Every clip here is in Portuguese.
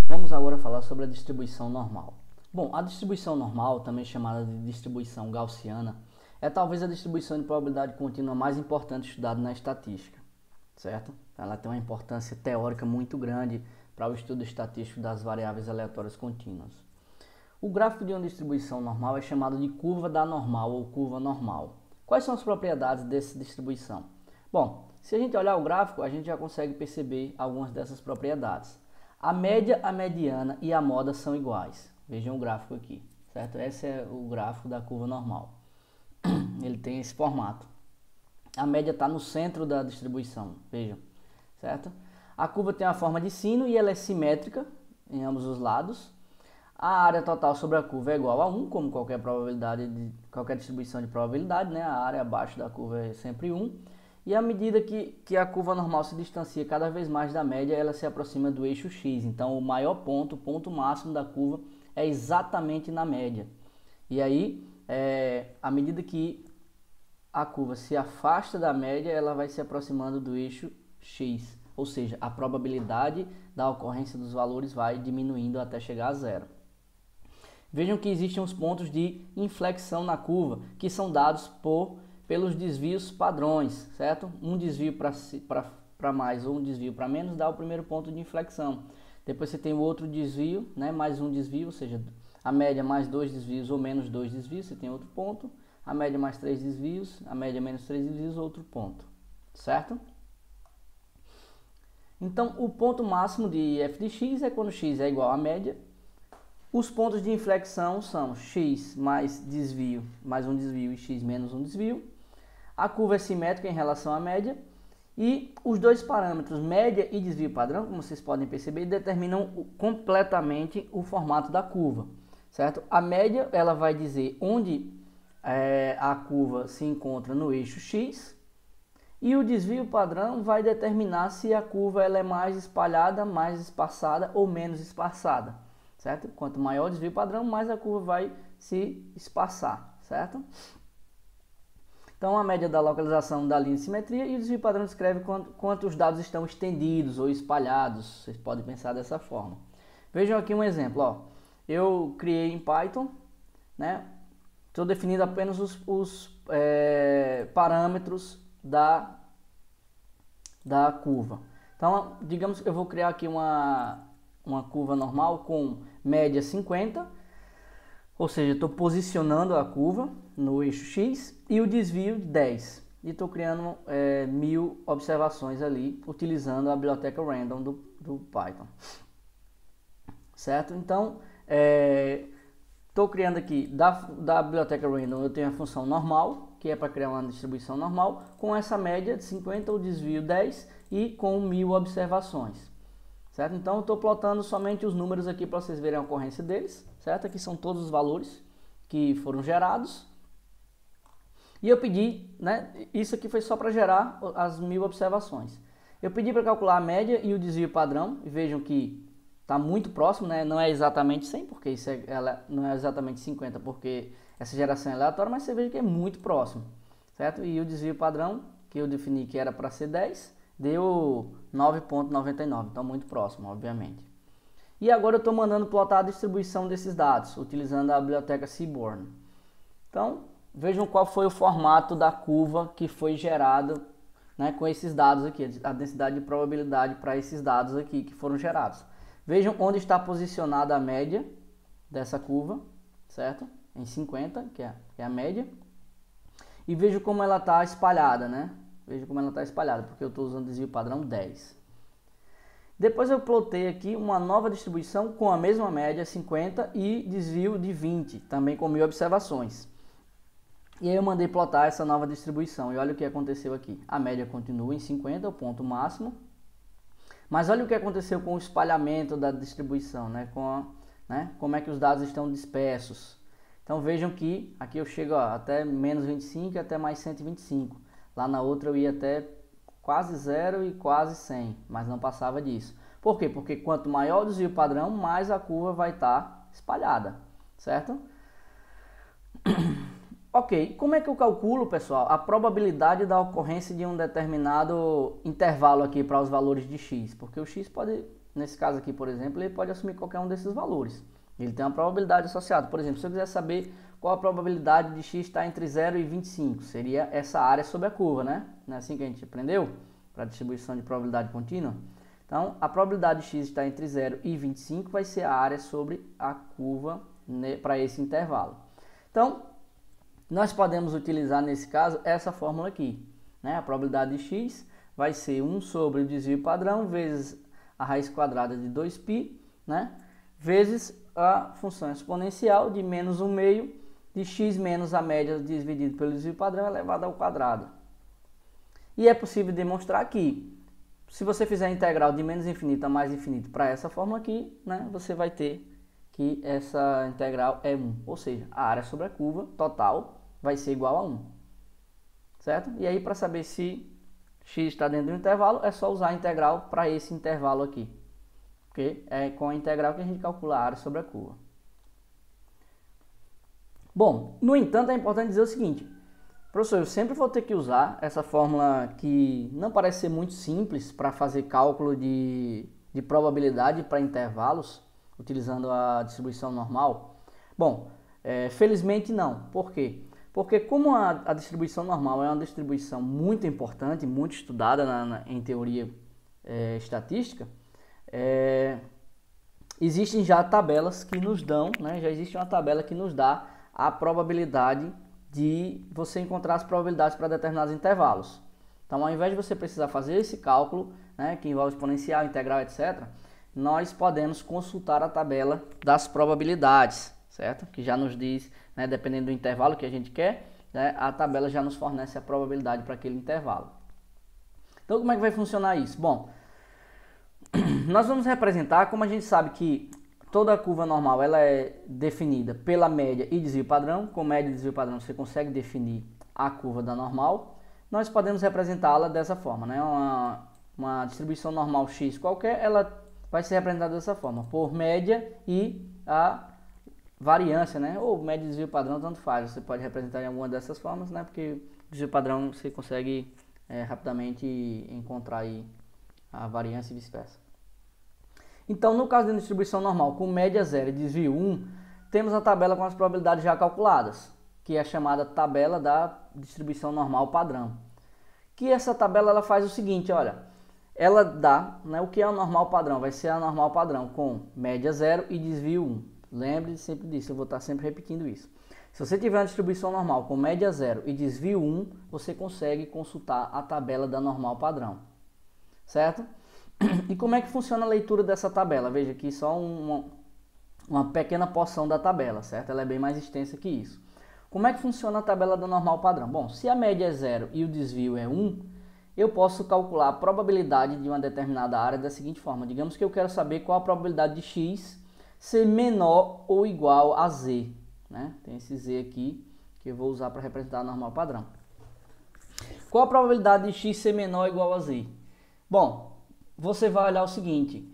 Vamos agora falar sobre a distribuição normal. Bom, a distribuição normal, também chamada de distribuição gaussiana, é talvez a distribuição de probabilidade contínua mais importante estudada na estatística, certo? Ela tem uma importância teórica muito grande para o estudo estatístico das variáveis aleatórias contínuas. O gráfico de uma distribuição normal é chamado de curva da normal ou curva normal. Quais são as propriedades dessa distribuição? Bom, se a gente olhar o gráfico, a gente já consegue perceber algumas dessas propriedades. A média, a mediana e a moda são iguais. Vejam o gráfico aqui, certo? Esse é o gráfico da curva normal. Ele tem esse formato. A média está no centro da distribuição, vejam, certo? A curva tem a forma de sino e ela é simétrica em ambos os lados. A área total sobre a curva é igual a 1, como qualquer distribuição de probabilidade, né? A área abaixo da curva é sempre 1. E à medida que a curva normal se distancia cada vez mais da média, ela se aproxima do eixo x. Então, o maior ponto, o ponto máximo da curva, é exatamente na média. E aí, à medida que a curva se afasta da média, ela vai se aproximando do eixo x. Ou seja, a probabilidade da ocorrência dos valores vai diminuindo até chegar a zero. Vejam que existem os pontos de inflexão na curva, que são dados pelos desvios padrões, certo? Um desvio para mais ou um desvio para menos dá o primeiro ponto de inflexão. Depois você tem o outro desvio, né? Mais um desvio, ou seja, a média mais 2 desvios ou menos 2 desvios, você tem outro ponto. A média mais 3 desvios, a média menos 3 desvios, outro ponto, certo? Então, o ponto máximo de f de x é quando x é igual à média. Os pontos de inflexão são x mais desvio, mais um desvio e x menos um desvio. A curva é simétrica em relação à média. E os dois parâmetros, média e desvio padrão, como vocês podem perceber, determinam completamente o formato da curva, certo? A média, ela vai dizer onde a curva se encontra no eixo x. E o desvio padrão vai determinar se a curva ela é mais espalhada, mais espaçada ou menos espaçada, certo? Quanto maior o desvio padrão, mais a curva vai se espaçar, certo? Então, a média da localização da linha de simetria e o desvio padrão descreve quanto os dados estão estendidos ou espalhados. Vocês podem pensar dessa forma. Vejam aqui um exemplo. Ó. Eu criei em Python, né? Estou definindo apenas os parâmetros da curva. Então, digamos que eu vou criar aqui uma curva normal com média 50, ou seja, estou posicionando a curva no eixo x e o desvio 10. E estou criando 1000 observações ali, utilizando a biblioteca random do Python. Certo? Então, estou criando aqui da biblioteca random, eu tenho a função normal, que é para criar uma distribuição normal, com essa média de 50, o desvio 10 e com 1000 observações. Certo? Então, eu estou plotando somente os números aqui para vocês verem a ocorrência deles, certo? Aqui são todos os valores que foram gerados. E eu pedi, né? Isso aqui foi só para gerar as 1000 observações. Eu pedi para calcular a média e o desvio padrão, e vejam que está muito próximo, né? Não é exatamente 100, porque ela não é exatamente 50, porque essa geração é aleatória, mas você veja que é muito próximo, certo? E o desvio padrão, que eu defini que era para ser 10, deu 9,99, então muito próximo, obviamente. E agora eu estou mandando plotar a distribuição desses dados, utilizando a biblioteca Seaborn. Então, vejam qual foi o formato da curva que foi gerado, né, com esses dados aqui, a densidade de probabilidade para esses dados aqui que foram gerados. Vejam onde está posicionada a média dessa curva, certo? Em 50, que é a média. E vejam como ela está espalhada, né? Veja como ela está espalhada, porque eu estou usando desvio padrão 10. Depois eu plotei aqui uma nova distribuição com a mesma média, 50, e desvio de 20, também com 1000 observações. E aí eu mandei plotar essa nova distribuição, e olha o que aconteceu aqui. A média continua em 50, o ponto máximo. Mas olha o que aconteceu com o espalhamento da distribuição, né? Como é que os dados estão dispersos. Então vejam que aqui eu chego até menos 25 e até mais 125. Lá na outra eu ia até quase 0 e quase 100, mas não passava disso. Por quê? Porque quanto maior o desvio padrão, mais a curva vai estar espalhada, certo? Ok, como é que eu calculo, pessoal, a probabilidade da ocorrência de um determinado intervalo aqui para os valores de x? Porque o x pode nesse caso aqui, por exemplo, ele pode assumir qualquer um desses valores. Ele tem uma probabilidade associada. Por exemplo, se eu quiser saber qual a probabilidade de x estar entre 0 e 25, seria essa área sobre a curva, né? Não é assim que a gente aprendeu? Para a distribuição de probabilidade contínua. Então, a probabilidade de x estar entre 0 e 25 vai ser a área sobre a curva, né, para esse intervalo. Então, nós podemos utilizar nesse caso essa fórmula aqui, né? A probabilidade de x vai ser 1 sobre o desvio padrão vezes a raiz quadrada de 2π, né? Vezes a função exponencial de menos 1/2 de x menos a média dividido pelo desvio padrão elevado ao quadrado. E é possível demonstrar que, se você fizer a integral de menos infinito a mais infinito para essa fórmula aqui, né, você vai ter que essa integral é 1. Ou seja, a área sobre a curva total vai ser igual a 1. Certo? E aí, para saber se x está dentro do intervalo, é só usar a integral para esse intervalo aqui. Porque é com a integral que a gente calcula a área sobre a curva. Bom, no entanto, é importante dizer o seguinte. Professor, eu sempre vou ter que usar essa fórmula que não parece ser muito simples para fazer cálculo de probabilidade para intervalos, utilizando a distribuição normal. Bom, felizmente não. Por quê? Porque como a distribuição normal é uma distribuição muito importante, muito estudada em teoria estatística, existem já tabelas que nos dão, né, já existe uma tabela que nos dá a probabilidade de você encontrar as probabilidades para determinados intervalos. Então, ao invés de você precisar fazer esse cálculo, né, que envolve exponencial, integral, etc., nós podemos consultar a tabela das probabilidades, certo? Que já nos diz, né, dependendo do intervalo que a gente quer, né, a tabela já nos fornece a probabilidade para aquele intervalo. Então, como é que vai funcionar isso? Bom, nós vamos representar, como a gente sabe que toda curva normal ela é definida pela média e desvio padrão. Com média e desvio padrão você consegue definir a curva da normal. Nós podemos representá-la dessa forma, né? Uma distribuição normal x qualquer, ela vai ser representada dessa forma, por média e a variância, né? Ou média e desvio padrão, tanto faz. Você pode representar em alguma dessas formas, né? Porque desvio padrão você consegue rapidamente encontrar aí a variância e vice-versa. Então, no caso da distribuição normal com média 0 e desvio 1, temos a tabela com as probabilidades já calculadas, que é a chamada tabela da distribuição normal padrão. Que essa tabela ela faz o seguinte, olha, ela dá, né, o que é o normal padrão, vai ser a normal padrão com média 0 e desvio 1. Lembre sempre disso, eu vou estar sempre repetindo isso. Se você tiver uma distribuição normal com média 0 e desvio 1, você consegue consultar a tabela da normal padrão, certo? E como é que funciona a leitura dessa tabela? Veja aqui só uma pequena porção da tabela, certo? Ela é bem mais extensa que isso. Como é que funciona a tabela da normal padrão? Bom, se a média é 0 e o desvio é 1, eu posso calcular a probabilidade de uma determinada área da seguinte forma. Digamos que eu quero saber qual a probabilidade de x ser menor ou igual a z, né? Tem esse z aqui que eu vou usar para representar a normal padrão. Qual a probabilidade de x ser menor ou igual a z? Bom, você vai olhar o seguinte,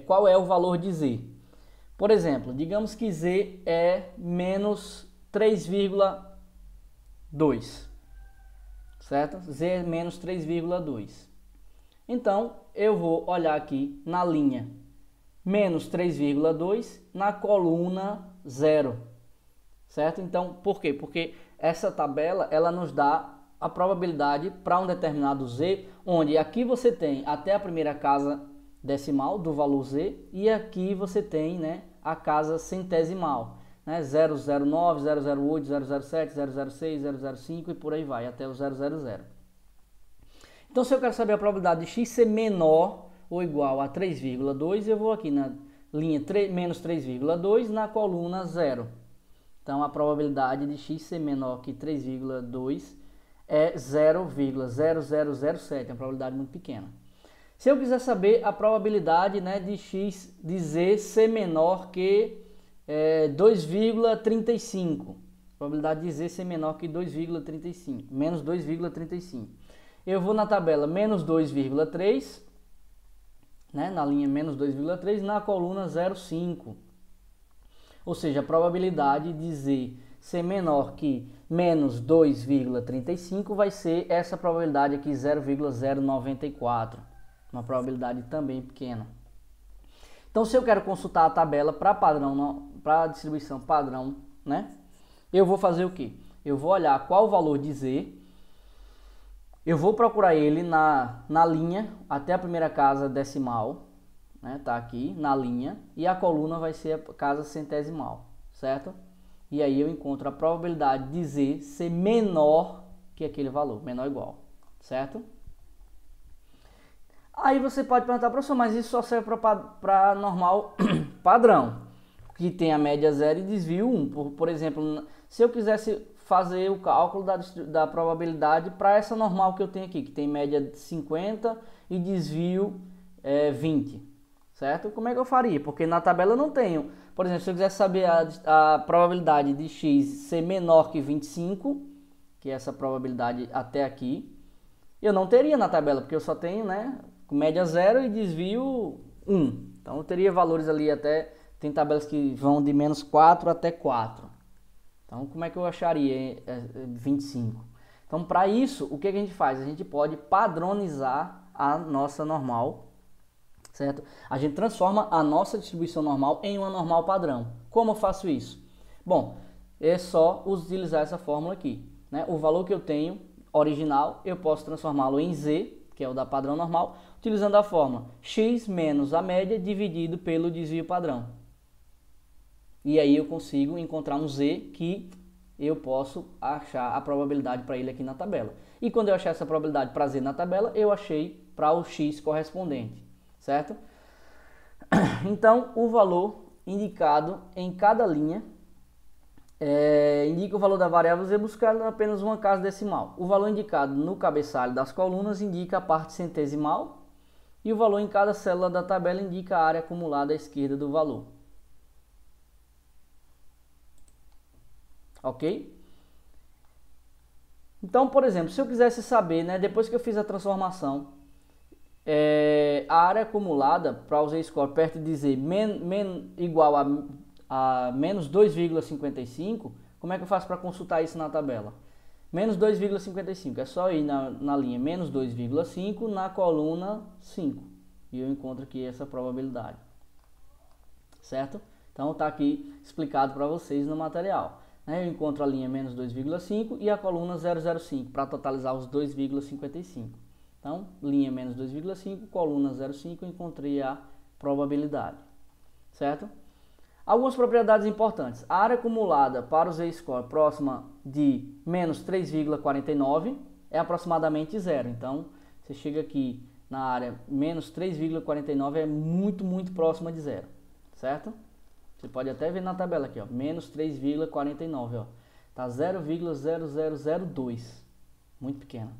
qual é o valor de z? Por exemplo, digamos que z é menos 3,2, certo? Z é menos 3,2. Então, eu vou olhar aqui na linha menos 3,2 na coluna 0, certo? Então, por quê? Porque essa tabela, ela nos dá a probabilidade para um determinado z, onde aqui você tem até a primeira casa decimal do valor z, e aqui você tem, né, a casa centesimal, né, 009, 008, 007, 006, 005 e por aí vai, até o 000. Então, se eu quero saber a probabilidade de x ser menor ou igual a 3,2, eu vou aqui na linha menos 3,2 na coluna 0. Então, a probabilidade de x ser menor que 3,2 é 0,0007, é uma probabilidade muito pequena. Se eu quiser saber a probabilidade, né, de z ser menor que 2,35, probabilidade de z ser menor que 2,35, menos 2,35, eu vou na tabela menos 2,3, né, na linha menos 2,3, na coluna 0,5, ou seja, a probabilidade de z ser menor que menos 2,35 vai ser essa probabilidade aqui, 0,094. Uma probabilidade também pequena, Então, se eu quero consultar a tabela para padrão, para distribuição padrão, né? Eu vou fazer o quê? Eu vou olhar qual o valor de Z, eu vou procurar ele na linha até a primeira casa decimal, né? Tá aqui na linha, e a coluna vai ser a casa centesimal, certo? E aí eu encontro a probabilidade de Z ser menor que aquele valor, menor ou igual, certo? Aí você pode perguntar, professor, mas isso só serve para normal padrão, que tem a média 0 e desvio 1. Por exemplo, se eu quisesse fazer o cálculo da probabilidade para essa normal que eu tenho aqui, que tem média 50 e desvio 20, certo? Como é que eu faria? Porque na tabela eu não tenho. Por exemplo, se eu quisesse saber a probabilidade de x ser menor que 25, que é essa probabilidade até aqui, eu não teria na tabela, porque eu só tenho, né, média 0 e desvio 1. Então eu teria valores ali até, tem tabelas que vão de menos 4 até 4. Então como é que eu acharia 25? Então para isso, o que a gente faz? A gente pode padronizar a nossa normal, certo? A gente transforma a nossa distribuição normal em uma normal padrão. Como eu faço isso? Bom, é só utilizar essa fórmula aqui, né? O valor que eu tenho original, eu posso transformá-lo em Z, que é o da padrão normal, utilizando a fórmula x menos a média dividido pelo desvio padrão. E aí eu consigo encontrar um Z que eu posso achar a probabilidade para ele aqui na tabela. E quando eu achar essa probabilidade para Z na tabela, eu achei para o x correspondente, certo? Então, o valor indicado em cada linha indica o valor da variável Z buscado apenas uma casa decimal. O valor indicado no cabeçalho das colunas indica a parte centesimal e o valor em cada célula da tabela indica a área acumulada à esquerda do valor. Ok? Então, por exemplo, se eu quisesse saber, né, depois que eu fiz a transformação, a área acumulada para o Z-score perto de Z igual a menos 2,55, como é que eu faço para consultar isso na tabela? Menos 2,55, é só ir na linha menos 2,5 na coluna 5. E eu encontro aqui essa probabilidade. Certo? Então está aqui explicado para vocês no material. Eu encontro a linha menos 2,5 e a coluna 0,05 para totalizar os 2,55. Então, linha menos 2,5, coluna 0,5, eu encontrei a probabilidade. Certo? Algumas propriedades importantes. A área acumulada para o Z-score próxima de menos 3,49 é aproximadamente zero. Então, você chega aqui na área menos 3,49 é muito próxima de zero. Certo? Você pode até ver na tabela aqui, ó, menos 3,49, ó. Tá 0,0002. Muito pequena.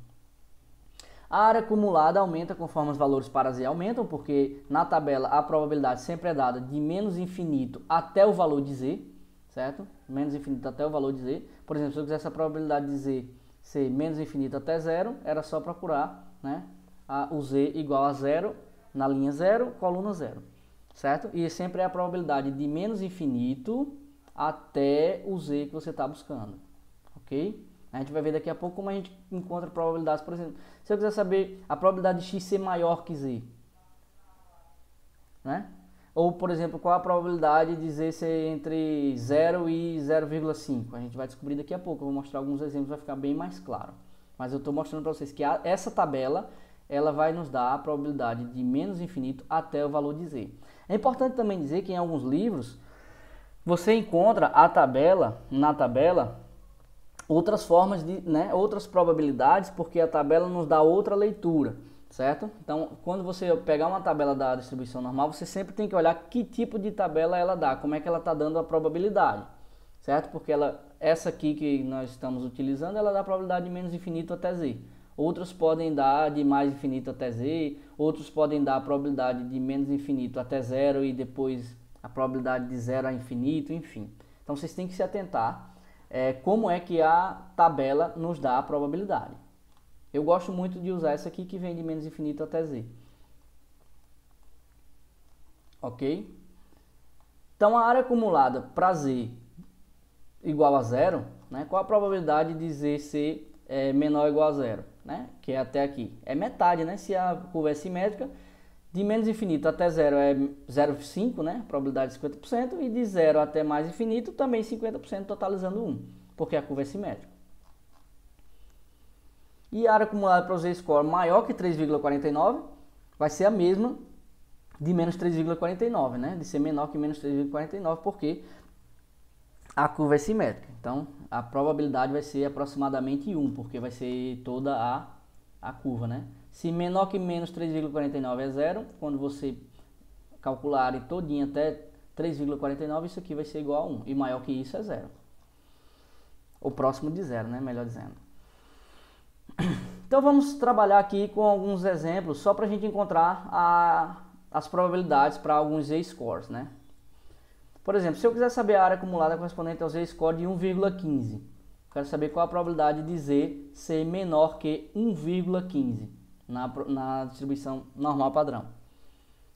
A área acumulada aumenta conforme os valores para Z aumentam, porque na tabela a probabilidade sempre é dada de menos infinito até o valor de Z, certo? Menos infinito até o valor de Z. Por exemplo, se eu quisesse a probabilidade de Z ser menos infinito até zero, era só procurar, né, o Z igual a zero na linha 0, coluna 0. Certo? E sempre é a probabilidade de menos infinito até o Z que você está buscando. Ok? A gente vai ver daqui a pouco como a gente encontra probabilidades. Por exemplo, se eu quiser saber a probabilidade de x ser maior que Z, né? Ou, por exemplo, qual a probabilidade de Z ser entre 0 e 0,5. A gente vai descobrir daqui a pouco. Eu vou mostrar alguns exemplos, vai ficar bem mais claro. Mas eu estou mostrando para vocês que essa tabela ela vai nos dar a probabilidade de menos infinito até o valor de Z. É importante também dizer que em alguns livros você encontra na tabela outras formas de, né, outras probabilidades, porque a tabela nos dá outra leitura, certo? Então, quando você pegar uma tabela da distribuição normal, você sempre tem que olhar que tipo de tabela ela dá, como é que ela está dando a probabilidade, certo? Porque essa aqui que nós estamos utilizando, ela dá a probabilidade de menos infinito até Z. Outros podem dar de mais infinito até Z, outros podem dar a probabilidade de menos infinito até zero e depois a probabilidade de zero a infinito, enfim. Então vocês têm que se atentar como é que a tabela nos dá a probabilidade. Eu gosto muito de usar essa aqui que vem de menos infinito até Z. Ok? Então a área acumulada para Z igual a zero, né? Qual a probabilidade de Z ser menor ou igual a zero? Né? Que é até aqui. É metade, né? Se a curva é simétrica, De menos infinito até zero é 0,5, né? Probabilidade de 50%. E de zero até mais infinito também 50%, totalizando 1, porque a curva é simétrica. E a área acumulada para o z-score maior que 3,49 vai ser a mesma de menos 3,49, né? De ser menor que menos 3,49, porque a curva é simétrica. Então, a probabilidade vai ser aproximadamente 1, porque vai ser toda a curva, né? Se menor que menos 3,49 é zero, quando você calcular a área todinha até 3,49, isso aqui vai ser igual a 1. E maior que isso é zero. Ou próximo de zero, né? Melhor dizendo. Então, vamos trabalhar aqui com alguns exemplos, só para a gente encontrar as probabilidades para alguns z-scores, né? Por exemplo, se eu quiser saber a área acumulada correspondente ao z-score de 1,15, quero saber qual a probabilidade de z ser menor que 1,15 na distribuição normal padrão.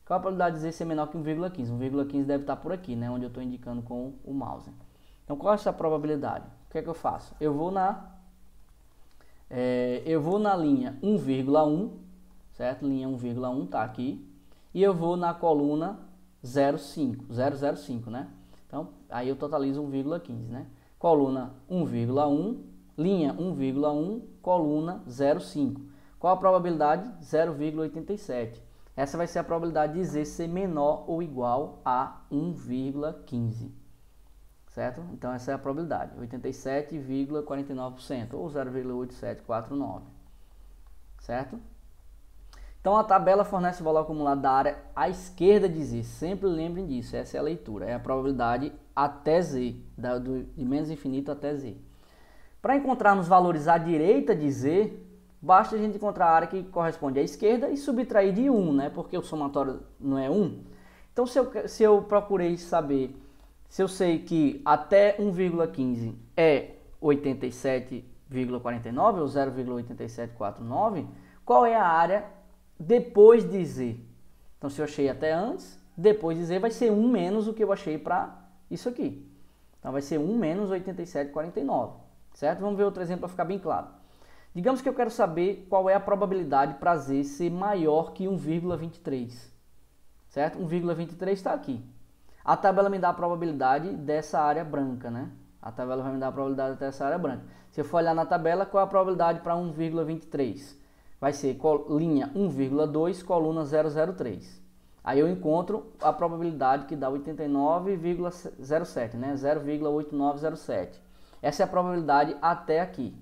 Qual a probabilidade de z ser menor que 1,15? 1,15 deve estar por aqui, né, onde eu estou indicando com o mouse. Então, qual é essa probabilidade? O que é que eu faço? Eu vou na linha 1,1, certo? Linha 1,1 está aqui. E eu vou na coluna 0,05, né? Então, aí eu totalizo 1,15, né? Coluna 1,1, linha 1,1, coluna 0,5. Qual a probabilidade? 0,87. Essa vai ser a probabilidade de z ser menor ou igual a 1,15. Certo? Então, essa é a probabilidade, 87,49%, ou 0,8749. Certo? Então, a tabela fornece o valor acumulado da área à esquerda de z. Sempre lembrem disso, essa é a leitura. É a probabilidade até z, de menos infinito até z. Para encontrarmos valores à direita de z, basta a gente encontrar a área que corresponde à esquerda e subtrair de 1, né? Porque o somatório não é 1. Então, se eu procurei saber, se eu sei que até 1,15 é 87,49 ou 0,8749, qual é a área depois de z? Então, se eu achei até antes, depois de z vai ser 1 menos o que eu achei para isso aqui. Então, vai ser 1 menos 87,49, certo? Vamos ver outro exemplo para ficar bem claro. Digamos que eu quero saber qual é a probabilidade para z ser maior que 1,23, certo? 1,23 está aqui. A tabela me dá a probabilidade dessa área branca, né? A tabela vai me dar a probabilidade dessa área branca. Se eu for olhar na tabela, qual é a probabilidade para 1,23? Vai ser linha 1,2, coluna 003. Aí eu encontro a probabilidade que dá 89,07, né? 0,8907. Essa é a probabilidade até aqui.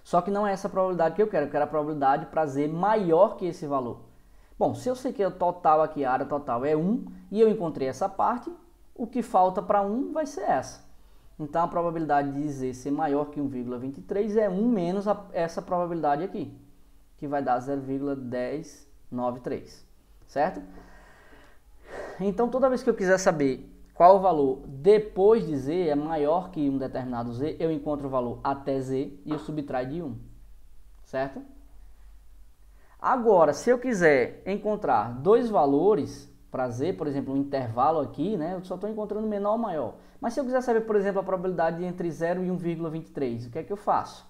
Só que não é essa a probabilidade que eu quero a probabilidade para z maior que esse valor. Bom, se eu sei que o total aqui, a área total é 1, e eu encontrei essa parte, o que falta para 1 vai ser essa. Então, a probabilidade de z ser maior que 1,23 é 1 menos essa probabilidade aqui, que vai dar 0,1093, certo? Então, toda vez que eu quiser saber qual o valor depois de z é maior que um determinado z, eu encontro o valor até z e eu subtraio de 1, certo? Agora, se eu quiser encontrar dois valores para z, por exemplo, um intervalo aqui, né, eu só estou encontrando menor ou maior. Mas se eu quiser saber, por exemplo, a probabilidade entre 0 e 1,23, o que é que eu faço?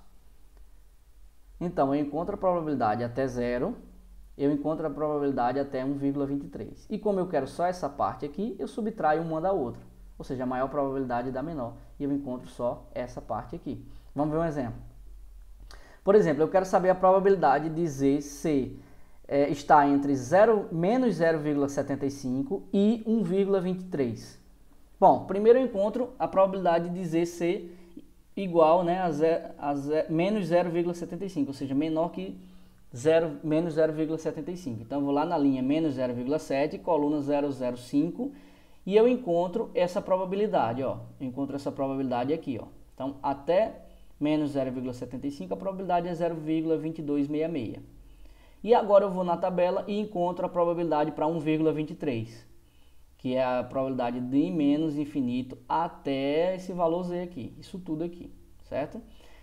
Então, eu encontro a probabilidade até 0, eu encontro a probabilidade até 1,23. E como eu quero só essa parte aqui, eu subtraio uma da outra. Ou seja, a maior probabilidade da menor. E eu encontro só essa parte aqui. Vamos ver um exemplo. Por exemplo, eu quero saber a probabilidade de z ser, está entre menos 0,75 e 1,23. Bom, primeiro eu encontro a probabilidade de z ser igual, né, a menos 0,75, ou seja, menor que menos 0,75. Então, eu vou lá na linha menos 0,7, coluna 005, e eu encontro essa probabilidade, ó. Eu encontro essa probabilidade aqui, ó. Então, até menos 0,75, a probabilidade é 0,2266. E agora eu vou na tabela e encontro a probabilidade para 1,23, que é a probabilidade de menos infinito até esse valor z aqui, isso tudo aqui, certo?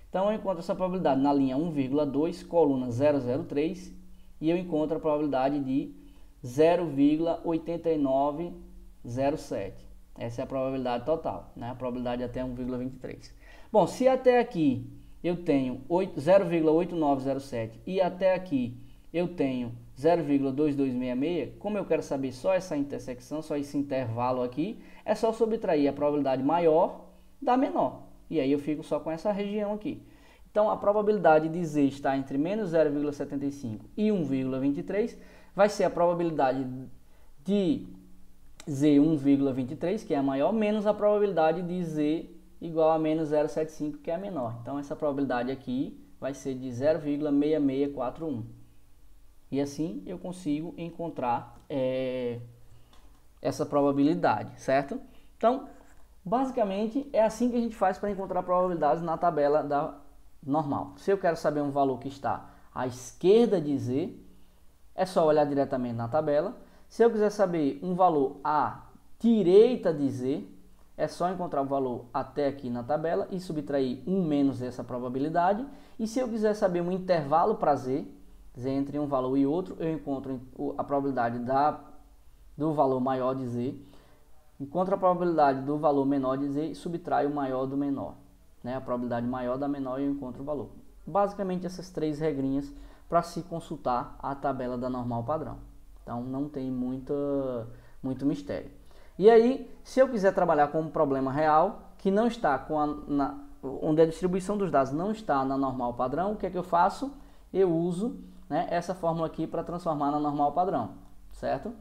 Então, eu encontro essa probabilidade na linha 1,2, coluna 003, e eu encontro a probabilidade de 0,8907. Essa é a probabilidade total, né? A probabilidade até 1,23. Bom, se até aqui eu tenho 0,8907 e até aqui eu tenho 0,2266, como eu quero saber só essa intersecção, só esse intervalo aqui, é só subtrair a probabilidade maior da menor. E aí eu fico só com essa região aqui. Então a probabilidade de Z estar entre menos 0,75 e 1,23 vai ser a probabilidade de Z 1,23, que é a maior, menos a probabilidade de Z igual a menos 0,75, que é a menor. Então essa probabilidade aqui vai ser de 0,6641. E assim eu consigo encontrar essa probabilidade, certo? Então, basicamente é assim que a gente faz para encontrar probabilidades na tabela da normal. Se eu quero saber um valor que está à esquerda de Z, é só olhar diretamente na tabela. Se eu quiser saber um valor à direita de Z, é só encontrar o valor até aqui na tabela e subtrair 1 menos essa probabilidade. E se eu quiser saber um intervalo para Z, Z entre um valor e outro, eu encontro a probabilidade do valor maior de Z, encontro a probabilidade do valor menor de Z e subtraio o maior do menor. Né? A probabilidade maior da menor e eu encontro o valor. Basicamente essas três regrinhas para se consultar a tabela da normal padrão. Então não tem muito mistério. E aí, se eu quiser trabalhar com um problema real, que não está onde a distribuição dos dados não está na normal padrão, o que é que eu faço? Eu uso, né, essa fórmula aqui para transformar na normal padrão, certo?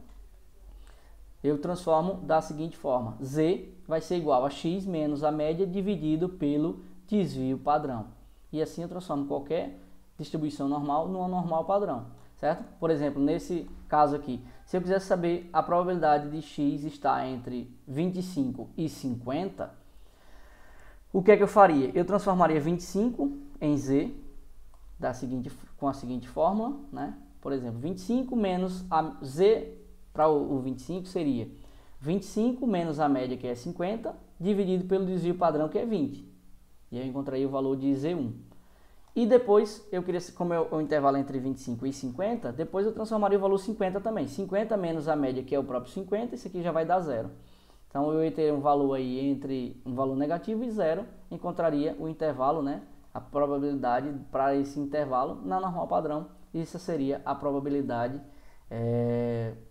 Eu transformo da seguinte forma: Z vai ser igual a x menos a média dividido pelo desvio padrão. E assim eu transformo qualquer distribuição normal numa normal padrão, certo? Por exemplo, nesse caso aqui, se eu quiser saber a probabilidade de x estar entre 25 e 50, o que é que eu faria? Eu transformaria 25 em z com a seguinte fórmula, né? Por exemplo, 25 menos a z para o 25 seria 25 menos a média, que é 50, dividido pelo desvio padrão, que é 20. E eu encontraria o valor de Z1. E depois, como é o intervalo entre 25 e 50, depois eu transformaria o valor 50 também. 50 menos a média, que é o próprio 50, isso aqui já vai dar zero. Então eu ia ter um valor aí entre um valor negativo e zero, encontraria o intervalo, né? A probabilidade para esse intervalo na normal padrão. Isso seria a probabilidade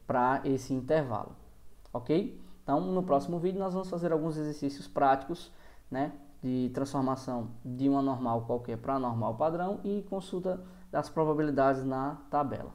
para esse intervalo. Ok? Então no próximo vídeo nós vamos fazer alguns exercícios práticos, né? De transformação de uma normal qualquer para normal padrão e consulta das probabilidades na tabela.